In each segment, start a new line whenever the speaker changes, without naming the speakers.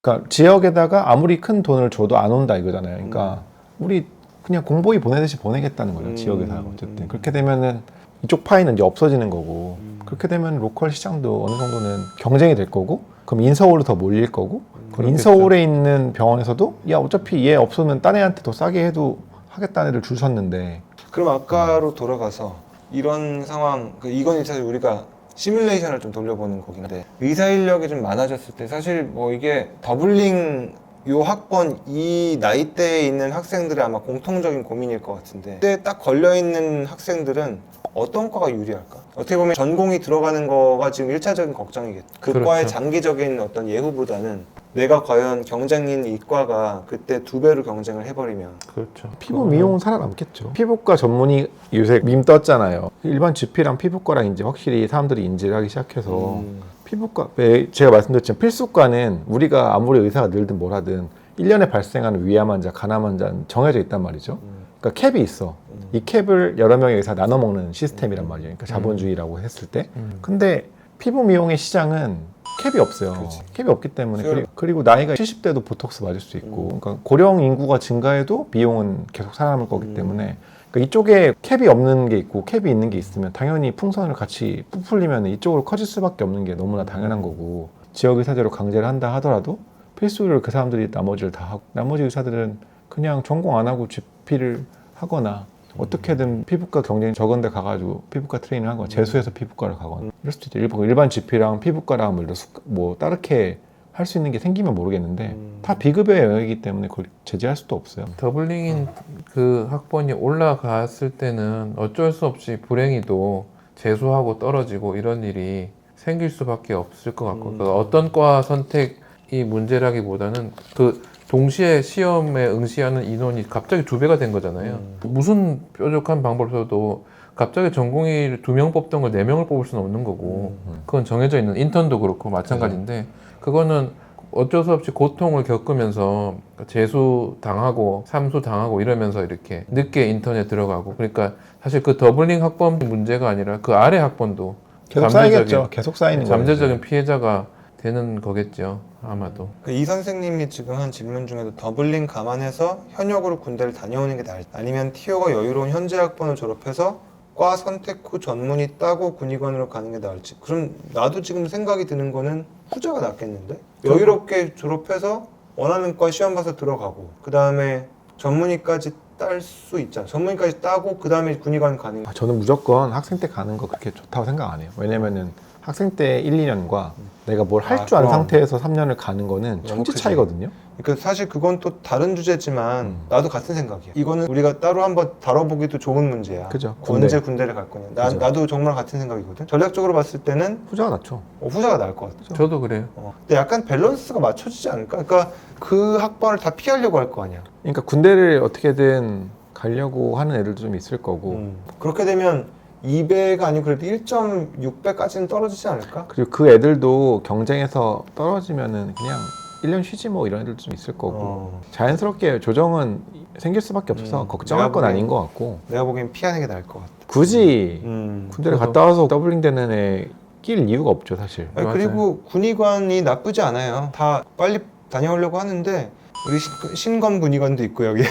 그러니까 지역에다가 아무리 큰 돈을 줘도 안 온다 이거잖아요. 그러니까 우리 그냥 공보위 보내듯이 보내겠다는 거죠. 지역에서 어쨌든 그렇게 되면은 이쪽 파이는 이제 없어지는 거고 그렇게 되면 로컬 시장도 어느 정도는 경쟁이 될 거고 그럼 인서울로 더 몰릴 거고 그럼 인서울에 있는 병원에서도 야 어차피 얘 없으면 딴 애한테 더 싸게 해도 하겠다는 애들 줄 섰는데
그럼 아까로 돌아가서 이런 상황, 이건 사실 우리가 시뮬레이션을 좀 돌려보는 거긴 한데 의사 인력이 좀 많아졌을 때 사실 뭐 이게 더블링 요 학번 이 나이대에 있는 학생들의 아마 공통적인 고민일 것 같은데 그때 딱 걸려있는 학생들은 어떤 과가 유리할까? 어떻게 보면 전공이 들어가는 거가 지금 1차적인 걱정이겠죠. 그
그렇죠.
과의 장기적인 어떤 예후보다는 내가 과연 경쟁인 이과가 그때 2배로 경쟁을 해버리면
그렇죠.
피부 미용은 살아남겠죠. 피부과 전문의 요새 밈 떴잖아요. 일반 GP랑 피부과랑 이제 확실히 사람들이 인지를 하기 시작해서 피부과, 제가 말씀드렸지만 필수과는 우리가 아무리 의사가 늘든 뭘 하든 1년에 발생하는 위암 환자, 간암 환자는 정해져 있단 말이죠. 그러니까 캡이 있어. 이 캡을 여러 명의 의사 나눠 먹는 시스템이란 말이에요. 그러니까 자본주의라고 했을 때. 근데 피부 미용의 시장은 캡이 없어요.
그렇지.
캡이 없기 때문에 그리고 나이가 70대도 보톡스 맞을 수 있고 그러니까 고령 인구가 증가해도 비용은 계속 살아남을 거기 때문에 그러니까 이쪽에 캡이 없는 게 있고 캡이 있는 게 있으면 당연히 풍선을 같이 부풀리면 이쪽으로 커질 수밖에 없는 게 너무나 당연한 거고 지역 의사제로 강제를 한다 하더라도 필수를 그 사람들이 나머지를 다 하고 나머지 의사들은 그냥 전공 안 하고 GP를 하거나 어떻게든 피부과 경쟁이 적은 데 가가지고 피부과 트레이닝을 하거나 재수해서 피부과를 가거나 이럴 수도 있죠. 일반 GP랑 피부과랑 뭐 다르게 할 수 있는 게 생기면 모르겠는데 다 비급여의 영역이기 때문에 그걸 제재할 수도 없어요.
더블링인 그 학번이 올라갔을 때는 어쩔 수 없이 불행히도 재수하고 떨어지고 이런 일이 생길 수밖에 없을 것 같고 그러니까 어떤 과 선택이 문제라기보다는 그 동시에 시험에 응시하는 인원이 갑자기 2배가 된 거잖아요. 무슨 뾰족한 방법을 써도 갑자기 전공의를 2명 뽑던 걸 4명을 뽑을 수는 없는 거고 그건 정해져 있는 인턴도 그렇고 마찬가지인데 그거는 어쩔 수 없이 고통을 겪으면서 재수 당하고 삼수 당하고 이러면서 이렇게 늦게 인턴에 들어가고 그러니까 사실 그 더블링 학번 문제가 아니라 그 아래 학번도
계속 쌓이겠죠. 계속 쌓이는 거예요.
잠재적인 피해자가 되는 거겠죠. 아마도.
이 선생님이 지금 한 질문 중에도 더블링 감안해서 현역으로 군대를 다녀오는 게 나을지 아니면 티오가 여유로운 현재 학번을 졸업해서 과 선택 후 전문의 따고 군의관으로 가는 게 나을지 그럼 나도 지금 생각이 드는 거는 후자가 낫겠는데? 여유롭게 졸업해서 원하는 과 시험 봐서 들어가고 그 다음에 전문의까지 딸 수 있잖아. 전문의까지 따고 그 다음에 군의관 가는 거.
저는 무조건 학생 때 가는 거 그렇게 좋다고 생각 안 해요. 왜냐면은 학생 때 1, 2년과 내가 뭘 할 줄 아는 상태에서 3년을 가는 거는 천지
크지.
차이거든요.
그러니까 사실 그건 또 다른 주제지만 나도 같은 생각이야. 이거는 우리가 따로 한번 다뤄보기도 좋은 문제야.
그죠.
언제 군대를 갈 거냐.
그죠.
나도 정말 같은 생각이거든. 전략적으로 봤을 때는
후자가 낫죠.
후자가 나을 것 같아.
저도 그래요.
근데 약간 밸런스가 맞춰지지 않을까? 그러니까 그 학번을 다 피하려고 할 거 아니야.
그러니까 군대를 어떻게든 가려고 하는 애들도 좀 있을 거고
그렇게 되면 2배가 아니고 그래도 1.6배까지는 떨어지지 않을까?
그리고 그 애들도 경쟁에서 떨어지면은 그냥 1년 쉬지 뭐 이런 애들도 좀 있을 거고 자연스럽게 조정은 생길 수밖에 없어서 걱정할 건 아닌 것 같고
내가 보기엔 피하는 게 나을 것 같아.
굳이 군대를
저도.
갔다 와서 더블링 되는 애 낄 이유가 없죠 사실.
아니, 그리고 군의관이 나쁘지 않아요. 다 빨리 다녀오려고 하는데 우리 신검 군의관도 있고 여기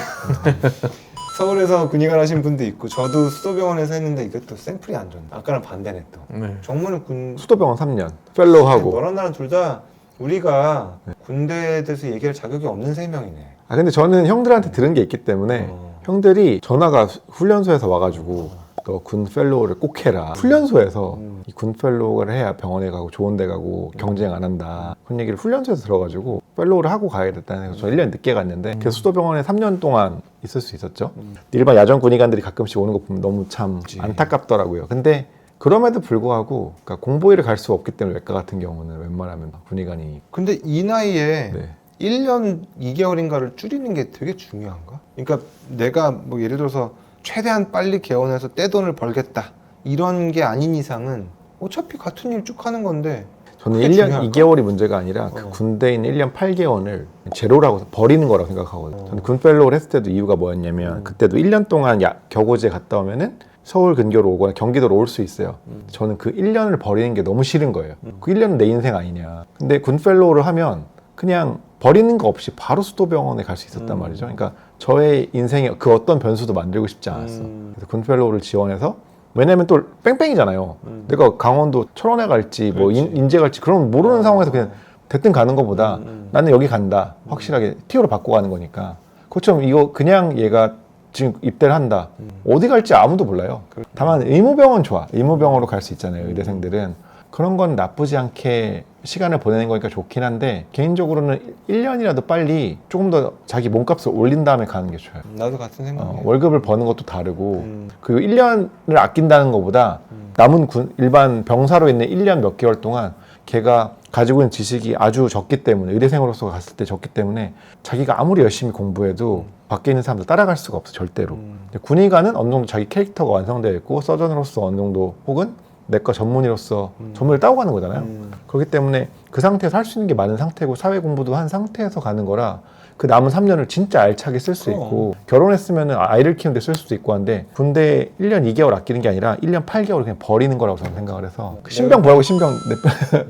서울에서 군의관 하신 분도 있고 저도 수도병원에서 했는데 이것도 샘플이 안 좋네. 아까랑 반대네 또.
네.
정문은
수도병원 3년 펠로우하고.
너랑 나랑 둘 다 우리가 군대에 대해서 얘기할 자격이 없는 세 명이네.
아 근데 저는 형들한테 들은 게 있기 때문에 형들이 전화가 훈련소에서 와가지고 너 군 펠로우를 꼭 해라. 훈련소에서 이 군 펠로우를 해야 병원에 가고 좋은 데 가고 경쟁 안 한다. 그런 얘기를 훈련소에서 들어가지고 펠로우를 하고 가야겠다는 해서 저 1년 늦게 갔는데 그래서 수도병원에 3년 동안 있을 수 있었죠. 일반 야전 군의관들이 가끔씩 오는 거 보면 너무 참 안타깝더라고요. 근데 그럼에도 불구하고 그러니까 공보위를 갈 수 없기 때문에 외과 같은 경우는 웬만하면 군의관이
근데 이 나이에
네.
1년 2개월인가를 줄이는 게 되게 중요한가? 그러니까 내가 뭐 예를 들어서 최대한 빨리 개원해서 떼돈을 벌겠다 이런 게 아닌 이상은 어차피 같은 일 쭉 하는 건데
저는
그게
1년
중요할까?
2개월이 문제가 아니라 그 군대에 있는 1년 8개월을 제로라고 버리는 거라고 생각하거든요. 저는 군 펠로우를 했을 때도 이유가 뭐였냐면 그때도 1년 동안 겨고지에 갔다 오면은 서울 근교로 오거나 경기도로 올 수 있어요. 저는 그 1년을 버리는 게 너무 싫은 거예요. 그 1년은 내 인생 아니냐. 근데 군 펠로우를 하면 그냥 버리는 거 없이 바로 수도병원에 갈 수 있었단 말이죠. 그러니까 저의 인생에 그 어떤 변수도 만들고 싶지 않았어. 그래서 군펠로우를 지원해서 왜냐면 또 뺑뺑이잖아요. 내가 강원도 철원에 갈지 뭐
그렇지.
인제 갈지 그런 모르는 상황에서 그냥 대뜸 가는 것보다 나는 여기 간다. 확실하게 티오로 바꿔 가는 거니까. 그처럼 이거 그냥 얘가 지금 입대를 한다. 어디 갈지 아무도 몰라요. 다만 의무병원 좋아. 의무병원으로 갈 수 있잖아요. 의대생들은. 그런 건 나쁘지 않게 시간을 보내는 거니까 좋긴 한데 개인적으로는 1년이라도 빨리 조금 더 자기 몸값을 올린 다음에 가는 게 좋아요.
나도 같은 생각이에요.
월급을 버는 것도 다르고 그리고 1년을 아낀다는 것보다 남은 일반 병사로 있는 1년 몇 개월 동안 걔가 가지고 있는 지식이 아주 적기 때문에 의대생으로서 갔을 때 적기 때문에 자기가 아무리 열심히 공부해도 밖에 있는 사람들 따라갈 수가 없어 절대로. 군의관은 어느 정도 자기 캐릭터가 완성되어 있고 서전으로서 어느 정도 혹은 내과 전문의로서 전문을 따고 가는 거잖아요. 그렇기 때문에 그 상태에서 할 수 있는 게 많은 상태고 사회 공부도 한 상태에서 가는 거라 그 남은 3년을 진짜 알차게 쓸 수 있고 결혼했으면 아이를 키우는 데 쓸 수도 있고 한데 군대 1년 2개월 아끼는 게 아니라 1년 8개월 그냥 버리는 거라고 저는 생각을 해서 그 신병 보라고 신병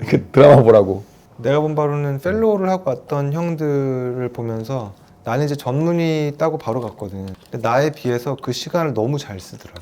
그 드라마 보라고.
내가 본 바로는 펠로우를 하고 왔던 형들을 보면서 나는 이제 전문의 따고 바로 갔거든. 근데 나에 비해서 그 시간을 너무 잘 쓰더라고.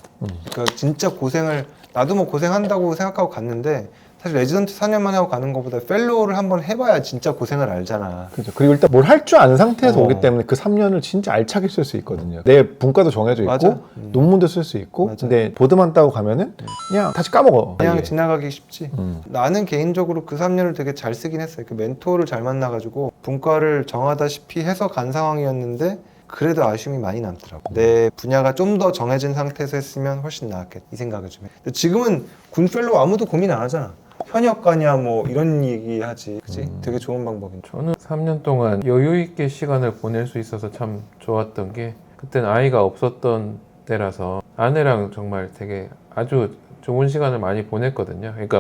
그러니까 진짜 고생을 나도 뭐 고생한다고 생각하고 갔는데 사실 레지던트 4년만 하고 가는 것보다 펠로우를 한번 해봐야 진짜 고생을 알잖아.
그렇죠. 그리고 일단 뭘 할 줄 아는 상태에서
어.
오기 때문에 그 3년을 진짜 알차게 쓸 수 있거든요. 내 분과도 정해져 있고
맞아.
논문도 쓸 수 있고
맞아.
근데 보드만 따고 가면은 그냥 다시 까먹어.
그냥
이게.
지나가기 쉽지. 나는 개인적으로 그 3년을 되게 잘 쓰긴 했어요. 그 멘토를 잘 만나가지고 분과를 정하다시피 해서 간 상황이었는데 그래도 아쉬움이 많이 남더라고. 내 분야가 좀 더 정해진 상태에서 했으면 훨씬 나았겠다 이 생각을 좀 해. 근데 지금은 군펠로우 아무도 고민 안 하잖아. 현역 가냐 뭐 이런 얘기 하지. 그치? 되게 좋은 방법인 줄.
저는 3년 동안 여유 있게 시간을 보낼 수 있어서 참 좋았던 게 그때는 아이가 없었던 때라서 아내랑 정말 되게 아주 좋은 시간을 많이 보냈거든요. 그러니까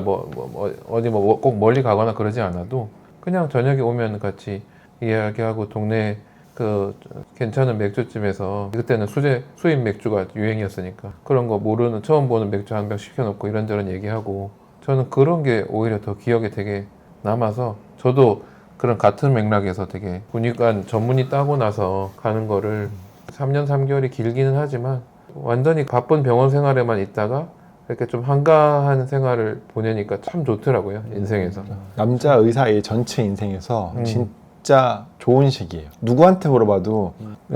어디 꼭 멀리 가거나 그러지 않아도 그냥 저녁에 오면 같이 이야기하고 동네 그 괜찮은 맥주집에서 그때는 수입 맥주가 유행이었으니까 그런 거 모르는 처음 보는 맥주 한 병 시켜놓고 이런저런 얘기하고 저는 그런 게 오히려 더 기억에 되게 남아서 저도 그런 같은 맥락에서 되게 군의관 전문의 따고 나서 가는 거를 3년 3개월이 길기는 하지만 완전히 바쁜 병원 생활에만 있다가 이렇게 좀 한가한 생활을 보내니까 참 좋더라고요 인생에서.
남자 의사의 전체 인생에서 진짜 좋은 시기예요. 누구한테 물어봐도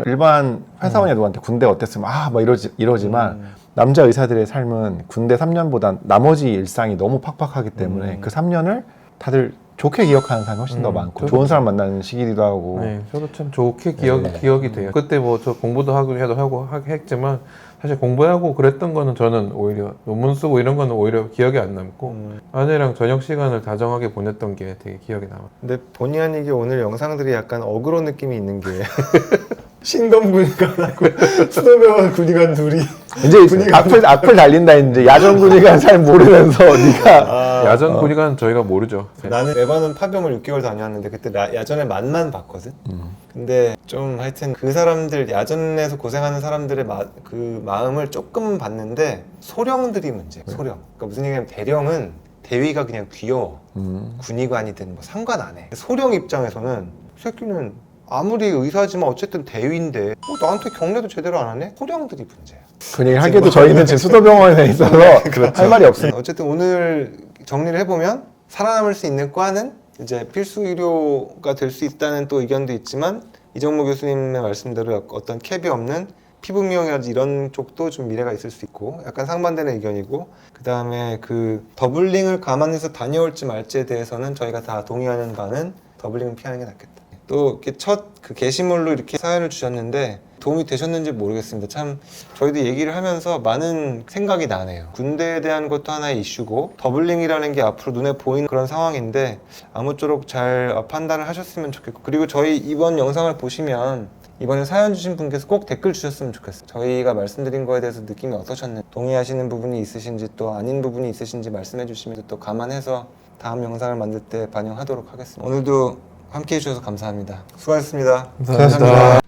일반 회사원이나 누구한테 군대 어땠으면 막 이러지만 남자 의사들의 삶은 군대 3년보다 나머지 일상이 너무 팍팍하기 때문에 그 3년을 다들 좋게 기억하는 사람이 훨씬 더 많고 좋은 사람 만나는 시기이기도 하고.
네, 저도 참 좋게 기억이 돼요. 그때 뭐 저 공부도 하고 했지만 사실 공부하고 그랬던 거는 저는 오히려 논문 쓰고 이런 거는 오히려 기억에 안 남고 아내랑 저녁 시간을 다정하게 보냈던 게 되게 기억에 남아요.
근데 본의 아니게 오늘 영상들이 약간 어그로 느낌이 있는 게 신검 군의관하고 수도병원 군의관 둘이
이제 악플 달린다 이제 야전 군의관 잘 모르면서 네가
야전 군의관 저희가 모르죠. 네.
나는 레바논 파병을 6개월 다녀왔는데 그때 야전에 맛만 봤거든. 근데 좀 하여튼 그 사람들 야전에서 고생하는 사람들의 그 마음을 조금 봤는데 소령들이 문제. 소령. 그러니까 무슨 얘기냐면 대령은 대위가 그냥 귀여워. 군의관이든 뭐 상관 안 해. 소령 입장에서는 이 새끼는 아무리 의사지만 어쨌든 대위인데 나한테 경례도 제대로 안 하네? 소령들이 문제야.
그 얘기 하기도 저희는 지금 수도병원에 있어서 할 말이 없어요.
어쨌든 오늘 정리를 해보면 살아남을 수 있는 과는 이제 필수 의료가 될 수 있다는 또 의견도 있지만 이정무 교수님의 말씀대로 어떤 캡이 없는 피부 미용이라든지 이런 쪽도 좀 미래가 있을 수 있고 약간 상반되는 의견이고 그 다음에 그 더블링을 감안해서 다녀올지 말지에 대해서는 저희가 다 동의하는 바는 더블링을 피하는 게 낫겠다. 또 이렇게 첫 그 게시물로 이렇게 사연을 주셨는데 도움이 되셨는지 모르겠습니다. 참 저희도 얘기를 하면서 많은 생각이 나네요. 군대에 대한 것도 하나의 이슈고 더블링이라는 게 앞으로 눈에 보이는 그런 상황인데 아무쪼록 잘 판단을 하셨으면 좋겠고 그리고 저희 이번 영상을 보시면 이번에 사연 주신 분께서 꼭 댓글 주셨으면 좋겠어요. 저희가 말씀드린 거에 대해서 느낌이 어떠셨는지 동의하시는 부분이 있으신지 또 아닌 부분이 있으신지 말씀해 주시면 또 감안해서 다음 영상을 만들 때 반영하도록 하겠습니다. 오늘도 함께 해주셔서 감사합니다. 수고하셨습니다.
감사합니다.